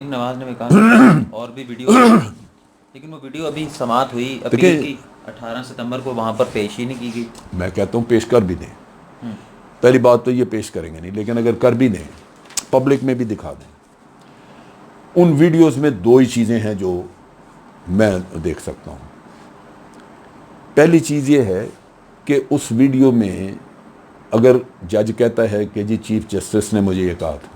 نواز نے بھی کہا اور بھی ویڈیو لیکن وہ ویڈیو ابھی سماعت ہوئی اپیل کی 18 ستمبر کو وہاں پر پیش ہی نہیں کی گئی. میں کہتا ہوں پیش کر بھی دیں. پہلی بات تو یہ پیش کریں گے نہیں, لیکن اگر کر بھی دیں پبلک میں بھی دکھا دیں. ان ویڈیوز میں دو ہی چیزیں ہیں جو میں دیکھ سکتا ہوں. پہلی چیز یہ ہے کہ اس ویڈیو میں اگر جج کہتا ہے کہ جی چیف جسٹس نے مجھے یہ کہا تھا,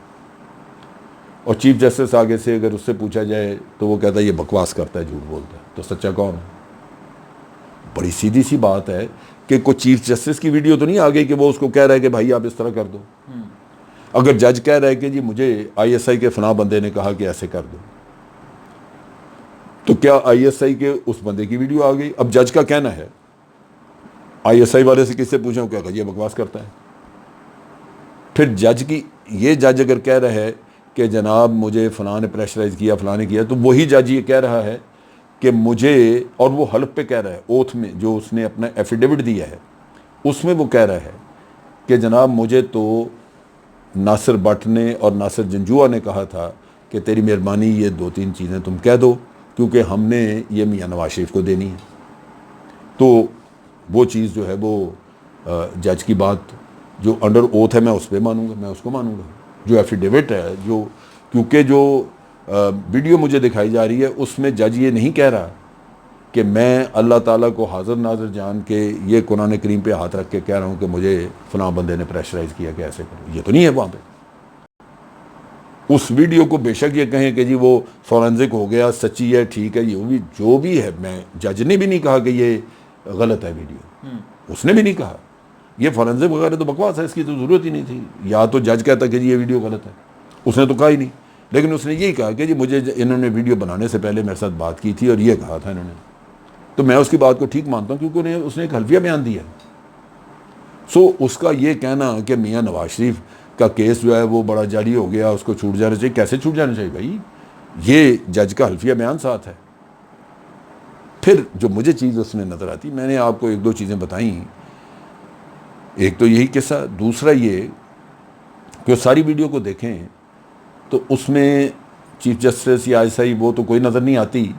اور چیف جسٹس آگے سے اگر اس سے پوچھا جائے تو وہ کہتا ہے یہ بکواس کرتا ہے, جھوٹ بولتا ہے, تو سچا کون ہے؟ بڑی سیدھی سی بات ہے کہ کوئی چیف جسٹس کی ویڈیو تو نہیں آ گئی کہ وہ اس کو کہہ رہا ہے کہ بھائی آپ اس طرح کر دو. اگر جج کہہ رہا ہے کہ جی مجھے آئی ایس آئی کے فلاں بندے نے کہا کہ ایسے کر دو, تو کیا آئی ایس آئی کے اس بندے کی ویڈیو آ گئی؟ اب جج کا کہنا ہے, آئی ایس آئی والے سے کس سے پوچھا, کیا کہ یہ بکواس کرتا ہے. پھر جج کی یہ جج اگر کہہ رہا ہے کہ جناب مجھے فلاں نے پریشرائز کیا, فلاں نے کیا, تو وہی جج یہ کہہ رہا ہے کہ مجھے, اور وہ حلف پہ کہہ رہا ہے, اوتھ میں جو اس نے اپنا ایفیڈیوٹ دیا ہے اس میں وہ کہہ رہا ہے کہ جناب مجھے تو ناصر بٹ نے اور ناصر جنجوعہ نے کہا تھا کہ تیری مہربانی یہ 2-3 چیزیں تم کہہ دو کیونکہ ہم نے یہ میاں نواز شریف کو دینی ہے. تو وہ چیز جو ہے وہ جج کی بات جو انڈر اوتھ ہے میں اس پہ مانوں گا, میں اس کو مانوں گا. جو ایفیڈیوٹ ہے, جو کیونکہ جو ویڈیو مجھے دکھائی جا رہی ہے اس میں جج یہ نہیں کہہ رہا کہ میں اللہ تعالیٰ کو حاضر ناظر جان کے یہ قرآن کریم پہ ہاتھ رکھ کے کہہ رہا ہوں کہ مجھے فلاں بندے نے پریشرائز کیا کہ ایسے کرو, یہ تو نہیں ہے وہاں پہ. اس ویڈیو کو بے شک یہ کہیں کہ جی وہ فورنزک ہو گیا, سچی ہے, ٹھیک ہے, یہ بھی جو بھی ہے, میں جج نے بھی نہیں کہا کہ یہ غلط ہے ویڈیو, اس نے بھی نہیں کہا یہ فورنزک وغیرہ تو بکواس ہے, اس کی تو ضرورت ہی نہیں تھی. یا تو جج کہتا کہ جی یہ ویڈیو غلط ہے, اس نے تو کہا ہی نہیں, لیکن اس نے یہی کہا کہ جی مجھے انہوں نے ویڈیو بنانے سے پہلے میرے ساتھ بات کی تھی اور یہ کہا تھا انہوں نے. تو میں اس کی بات کو ٹھیک مانتا ہوں کیونکہ اس نے ایک حلفیہ بیان دیا. اس کا یہ کہنا کہ میاں نواز شریف کا کیس جو ہے وہ بڑا جاری ہو گیا, اس کو چھوٹ جانا چاہیے, کیسے چھوٹ جانا چاہیے بھائی؟ یہ جج کا حلفیہ بیان ساتھ ہے. پھر جو مجھے چیز اس میں نظر آتی, میں نے آپ کو 1-2 چیزیں بتائیں. ایک تو یہی قصہ, دوسرا یہ کہ ساری ویڈیو کو دیکھیں تو اس میں چیف جسٹس یا ایس آئی وہ تو کوئی نظر نہیں آتی.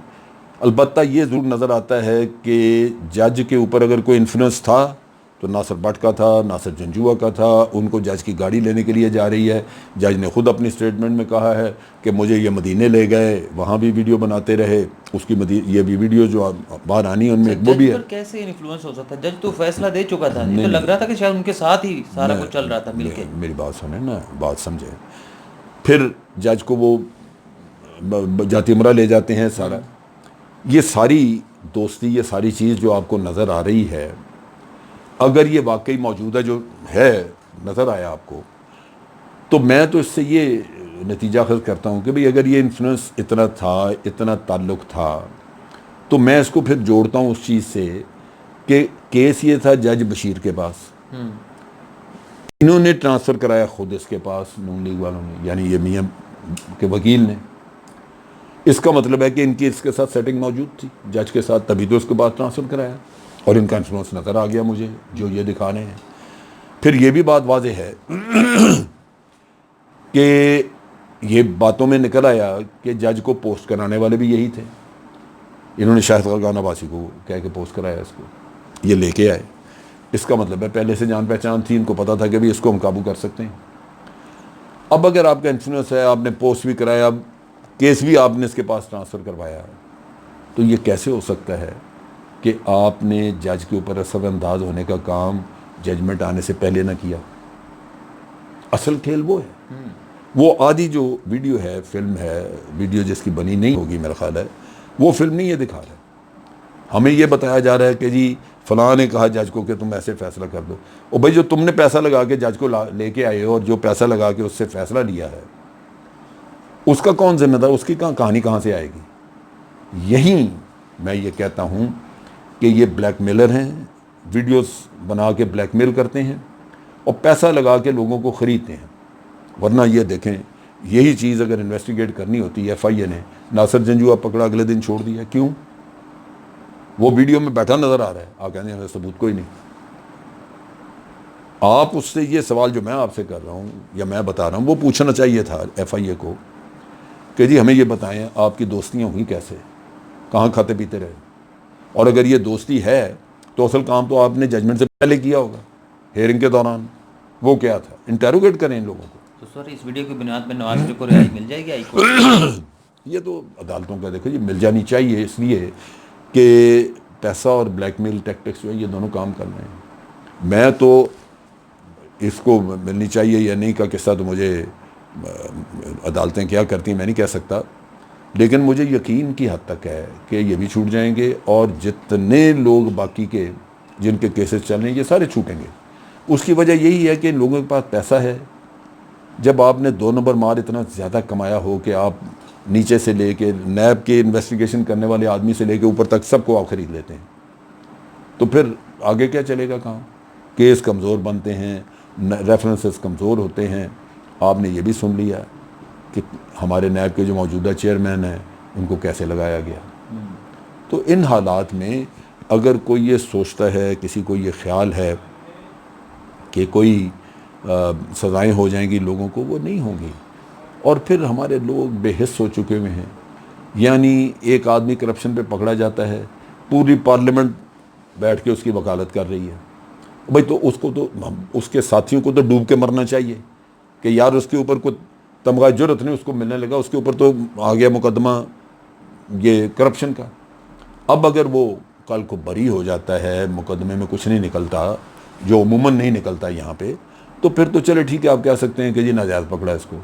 البتہ یہ ضرور نظر آتا ہے کہ جج کے اوپر اگر کوئی انفلوئنس تھا تو ناصر بٹ کا تھا, ناصر جنجوعہ کا تھا. ان کو جج کی گاڑی لینے کے لیے جا رہی ہے, جج نے خود اپنی سٹیٹمنٹ میں کہا ہے کہ مجھے یہ مدینے لے گئے, وہاں بھی ویڈیو بناتے رہے. اس کی یہ بھی ویڈیو جو باہر آنی ہے ان میں وہ بھی ہے. کیسے انفلوئنس ہو سکتا ہے؟ جج تو فیصلہ دے چکا تھا, یہ تو لگ رہا تھا کہ شاید ان کے ساتھ ہی سارا کچھ چل رہا تھا مل کے. میری بات سنیں نا, بات سمجھیں. پھر جج کو وہ جاتی عمرہ لے جاتے ہیں سارا. یہ ساری دوستی, یہ ساری چیز جو آپ کو نظر آ رہی ہے, اگر یہ واقعی موجودہ جو ہے نظر آیا آپ کو, تو میں تو اس سے یہ نتیجہ اخذ کرتا ہوں کہ بھئی اگر یہ انفلوئنس اتنا تھا, اتنا تعلق تھا, تو میں اس کو پھر جوڑتا ہوں اس چیز سے کہ کیس یہ تھا جج بشیر کے پاس, انہوں نے ٹرانسفر کرایا خود اس کے پاس, نون لیگ والوں نے, یعنی یہ میاں کے وکیل نے. اس کا مطلب ہے کہ ان کی اس کے ساتھ سیٹنگ موجود تھی جج کے ساتھ, تبھی تو اس کے بعد ٹرانسفر کرایا, اور ان کا انفلوئنس نظر آ گیا مجھے جو یہ دکھا رہے ہیں. پھر یہ بھی بات واضح ہے کہ یہ باتوں میں نکل آیا کہ جج کو پوسٹ کرانے والے بھی یہی تھے. انہوں نے شاہد خاقان عباسی کو کہہ کے پوسٹ کرایا, اس کو یہ لے کے آئے. اس کا مطلب ہے پہلے سے جان پہچان تھی, ان کو پتا تھا کہ بھی اس کو ہم قابو کر سکتے ہیں. اب اگر آپ کا انفلوئنس ہے, آپ نے پوسٹ بھی کرایا, اب کیس بھی آپ نے اس کے پاس ٹرانسفر کروایا, تو یہ کیسے ہو سکتا ہے کہ آپ نے جج کے اوپر اثر انداز ہونے کا کام ججمنٹ آنے سے پہلے نہ کیا؟ اصل کھیل وہ ہے. وہ آدھی جو ویڈیو ہے, فلم ہے, ویڈیو جس کی بنی نہیں ہوگی میرا خیال ہے, وہ فلم نہیں یہ دکھا رہا ہے. ہمیں یہ بتایا جا رہا ہے کہ جی فلاں نے کہا جج کو کہ تم ایسے فیصلہ کر دو. اور بھائی جو تم نے پیسہ لگا کے جج کو لے کے آئے ہو, اور جو پیسہ لگا کے اس سے فیصلہ لیا ہے, اس کا کون ذمہ دار, اس کی کہانی کہاں سے آئے گی؟ یہی میں یہ کہتا ہوں کہ یہ بلیک میلر ہیں, ویڈیوز بنا کے بلیک میل کرتے ہیں اور پیسہ لگا کے لوگوں کو خریدتے ہیں. ورنہ یہ دیکھیں, یہی چیز اگر انویسٹیگیٹ کرنی ہوتی ہے, ایف آئی اے نے ناصر جنجوعہ پکڑا, اگلے دن چھوڑ دیا. کیوں؟ وہ ویڈیو میں بیٹھا نظر آ رہا ہے, آپ کہتے ہیں ثبوت کوئی نہیں. آپ اس سے یہ سوال جو میں آپ سے کر رہا ہوں یا میں بتا رہا ہوں وہ پوچھنا چاہیے تھا ایف آئی اے کو کہ جی ہمیں یہ بتائیں آپ کی دوستیاں ہوئی کیسے, کہاں کھاتے پیتے رہے, اور اگر یہ دوستی ہے تو اصل کام تو آپ نے ججمنٹ سے پہلے کیا ہوگا, ہیئرنگ کے دوران وہ کیا تھا, انٹیروگیٹ کریں ان لوگوں کو. تو سر اس ویڈیو کی بنیاد میں نواز شریف کو رہائی مل جائے گی ہائی کورٹ؟ یہ تو عدالتوں کا دیکھو جی, مل جانی چاہیے, اس لیے کہ پیسہ اور بلیک میل ٹیکٹکس جو ہے یہ دونوں کام کر رہے ہیں. میں تو اس کو ملنی چاہیے یا نہیں کا قصہ تو مجھے عدالتیں کیا کرتی ہیں میں نہیں کہہ سکتا, لیکن مجھے یقین کی حد تک ہے کہ یہ بھی چھوٹ جائیں گے, اور جتنے لوگ باقی کے جن کے کیسز چل رہے ہیں یہ سارے چھوٹیں گے. اس کی وجہ یہی ہے کہ ان لوگوں کے پاس پیسہ ہے. جب آپ نے 2 نمبر مال اتنا زیادہ کمایا ہو کہ آپ نیچے سے لے کے نیب کے انویسٹیگیشن کرنے والے آدمی سے لے کے اوپر تک سب کو آپ خرید لیتے ہیں, تو پھر آگے کیا چلے گا کام؟ کیس کمزور بنتے ہیں, ریفرنسز کمزور ہوتے ہیں. آپ نے یہ بھی سن لیا کہ ہمارے نیب کے جو موجودہ چیئرمین ہیں ان کو کیسے لگایا گیا. تو ان حالات میں اگر کوئی یہ سوچتا ہے, کسی کو یہ خیال ہے کہ کوئی سزائیں ہو جائیں گی لوگوں کو, وہ نہیں ہوں گی. اور پھر ہمارے لوگ بے حس ہو چکے ہوئے ہیں. یعنی ایک آدمی کرپشن پہ پکڑا جاتا ہے, پوری پارلیمنٹ بیٹھ کے اس کی وکالت کر رہی ہے. بھائی تو اس کو تو اس کے ساتھیوں کو تو ڈوب کے مرنا چاہیے کہ یار اس کے اوپر کوئی تمغہ جرت نہیں اس کو ملنے لگا, اس کے اوپر تو آ گیا مقدمہ یہ کرپشن کا. اب اگر وہ کل کو بری ہو جاتا ہے, مقدمے میں کچھ نہیں نکلتا جو عموماً نہیں نکلتا یہاں پہ, تو پھر تو چلے ٹھیک ہے آپ کہہ سکتے ہیں کہ جی ناجائز پکڑا اس کو.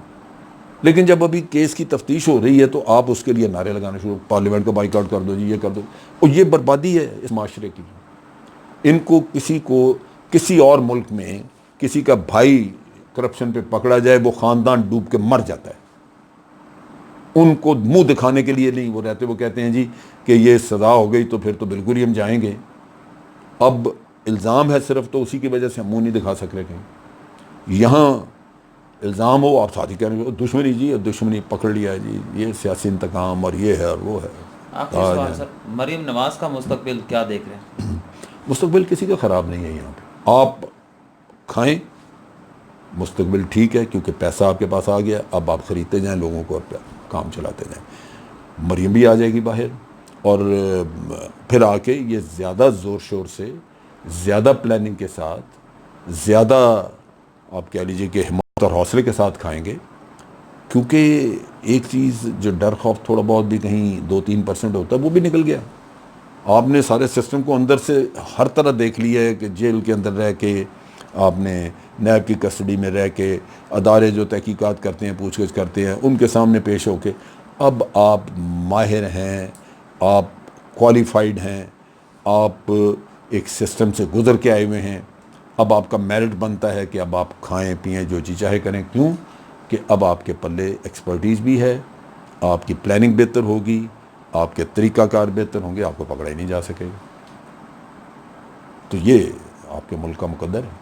لیکن جب ابھی کیس کی تفتیش ہو رہی ہے تو آپ اس کے لیے نعرے لگانا شروع, پارلیمنٹ کو بائیک آؤٹ کر دو جی, یہ کر دو. اور یہ بربادی ہے اس معاشرے کی. ان کو کسی اور ملک میں کسی کا بھائی کرپشن پہ پکڑا جائے وہ خاندان ڈوب کے مر جاتا ہے. ان کو منہ دکھانے کے لیے نہیں وہ رہتے, وہ کہتے ہیں جی کہ یہ سزا ہو گئی تو پھر تو بالکل ہی ہم جائیں گے. اب الزام ہے صرف, تو اسی کی وجہ سے ہم منہ نہیں دکھا سک رہے کہیں. یہاں الزام ہو آپ ساتھ ہی کہہ رہے ہیں دشمنی, جی دشمنی پکڑ لیا ہے جی, یہ سیاسی انتقام اور یہ ہے اور وہ ہے. آخری سوال سر, مریم نواز کا مستقبل کیا دیکھ رہے ہیں؟ مستقبل کسی کا خراب نہیں ہے یہاں پہ. آپ کھائیں, مستقبل ٹھیک ہے کیونکہ پیسہ آپ کے پاس آ گیا, اب آپ خریدتے جائیں لوگوں کو اور کام چلاتے جائیں. مریم بھی آ جائے گی باہر, اور پھر آ کے یہ زیادہ زور شور سے, زیادہ پلاننگ کے ساتھ, زیادہ آپ کہہ لیجیے کہ ہمت اور حوصلے کے ساتھ کھائیں گے. کیونکہ ایک چیز جو ڈر خوف تھوڑا بہت بھی کہیں 2-3% ہوتا ہے وہ بھی نکل گیا. آپ نے سارے سسٹم کو اندر سے ہر طرح دیکھ لیا ہے کہ جیل کے اندر رہ کے, آپ نے نیب کی کسٹڈی میں رہ کے, ادارے جو تحقیقات کرتے ہیں پوچھ گچھ کرتے ہیں ان کے سامنے پیش ہو کے, اب آپ ماہر ہیں, آپ کوالیفائڈ ہیں, آپ ایک سسٹم سے گزر کے آئے ہوئے ہیں. اب آپ کا میرٹ بنتا ہے کہ اب آپ کھائیں پئیں جو جی چاہے کریں. کیوں کہ اب آپ کے پلے ایکسپرٹیز بھی ہے, آپ کی پلاننگ بہتر ہوگی, آپ کے طریقہ کار بہتر ہوں گے, آپ کو پکڑا ہی نہیں جا سکے گا. تو یہ آپ کے ملک کا مقدر ہے.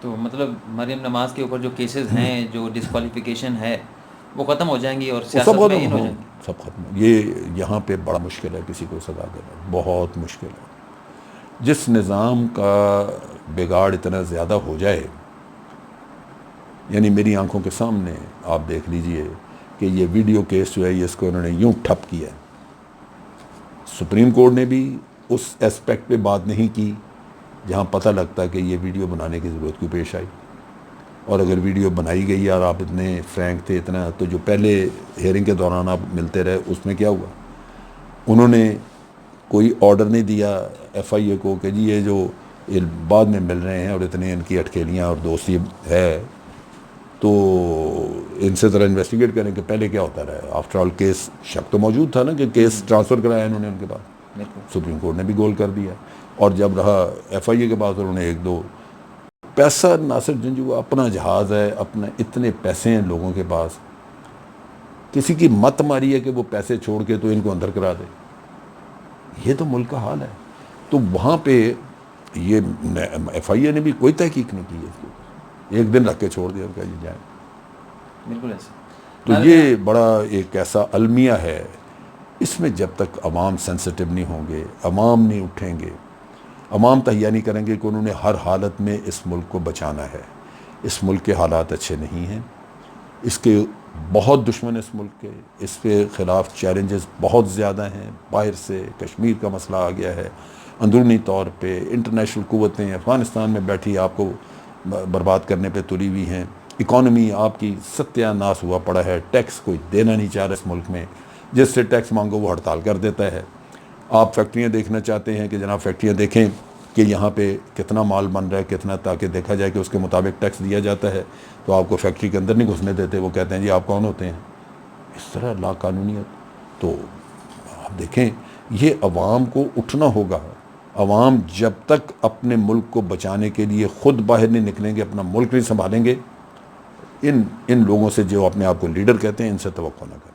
تو مطلب مریم نواز کے اوپر جو کیسز ہیں, جو ڈسکوالیفیکیشن ہے, وہ ختم ہو جائیں گی اور وہ سیاست سب میں ان ہو ختم, جائیں گی. سب ختم. یہ یہاں پہ بڑا مشکل ہے کسی کو سزا دینا, بہت مشکل ہے. جس نظام کا بگاڑ اتنا زیادہ ہو جائے, یعنی میری آنکھوں کے سامنے آپ دیکھ لیجئے کہ یہ ویڈیو کیس جو ہے اس کو انہوں نے یوں ٹھپ کیا. سپریم کورٹ نے بھی اس ایسپیکٹ پہ بات نہیں کی جہاں پتہ لگتا ہے کہ یہ ویڈیو بنانے کی ضرورت کیوں پیش آئی. اور اگر ویڈیو بنائی گئی اور آپ اتنے فرینک تھے اتنا, تو جو پہلے ہیئرنگ کے دوران آپ ملتے رہے اس میں کیا ہوا؟ انہوں نے کوئی آرڈر نہیں دیا ایف آئی اے کو کہ جی یہ جو بعد میں مل رہے ہیں اور اتنے ان کی اٹکیلیاں اور دوستی ہے تو ان سے ذرا انویسٹیگیٹ کریں کہ پہلے کیا ہوتا رہا. آفٹر آل کیس شک تو موجود تھا نا کہ کیس ٹرانسفر کرایا انہوں نے ان کے پاس, سپریم کورٹ نے بھی گول کر دیا. اور جب رہا ایف آئی اے کے پاس, انہوں نے 1-2 پیسہ, ناصر جنجو اپنا جہاز ہے, اپنا اتنے پیسے ہیں لوگوں کے پاس, کسی کی مت ماری ہے کہ وہ پیسے چھوڑ کے تو ان کو اندر کرا دے. یہ تو ملک کا حال ہے. تو وہاں پہ یہ ایف آئی اے نے بھی کوئی تحقیق نہیں کی ہے اس کے اوپر, ایک دن رکھ کے چھوڑ دیا اور کہا جی جائیں. بالکل ایسے. تو یہ بڑا ایک ایسا المیہ ہے, اس میں جب تک عوام سینسٹیو نہیں ہوں گے, عوام نہیں اٹھیں گے, عوام تہیہ نہیں کریں گے کہ انہوں نے ہر حالت میں اس ملک کو بچانا ہے. اس ملک کے حالات اچھے نہیں ہیں, اس کے بہت دشمن اس ملک کے، اس کے خلاف چیلنجز بہت زیادہ ہیں، باہر سے کشمیر کا مسئلہ آ گیا ہے، اندرونی طور پہ انٹرنیشنل قوتیں افغانستان میں بیٹھی آپ کو برباد کرنے پہ تلی ہوئی ہیں، اکانومی آپ کی ستیہ ناس ہوا پڑا ہے، ٹیکس کوئی دینا نہیں چاہ رہا اس ملک میں، جس سے ٹیکس مانگو وہ ہڑتال کر دیتا ہے۔ آپ فیکٹریاں دیکھنا چاہتے ہیں کہ جناب فیکٹریاں دیکھیں کہ یہاں پہ کتنا مال بن رہا ہے، کتنا، تاکہ دیکھا جائے کہ اس کے مطابق ٹیکس دیا جاتا ہے، تو آپ کو فیکٹری کے اندر نہیں گھسنے دیتے، وہ کہتے ہیں جی آپ کون ہوتے ہیں، اس طرح لا قانونیت۔ تو آپ دیکھیں یہ عوام کو اٹھنا ہوگا، عوام جب تک اپنے ملک کو بچانے کے لیے خود باہر نہیں نکلیں گے، اپنا ملک نہیں سنبھالیں گے، ان لوگوں سے جو اپنے آپ کو لیڈر کہتے ہیں ان سے توقع نہ کریں۔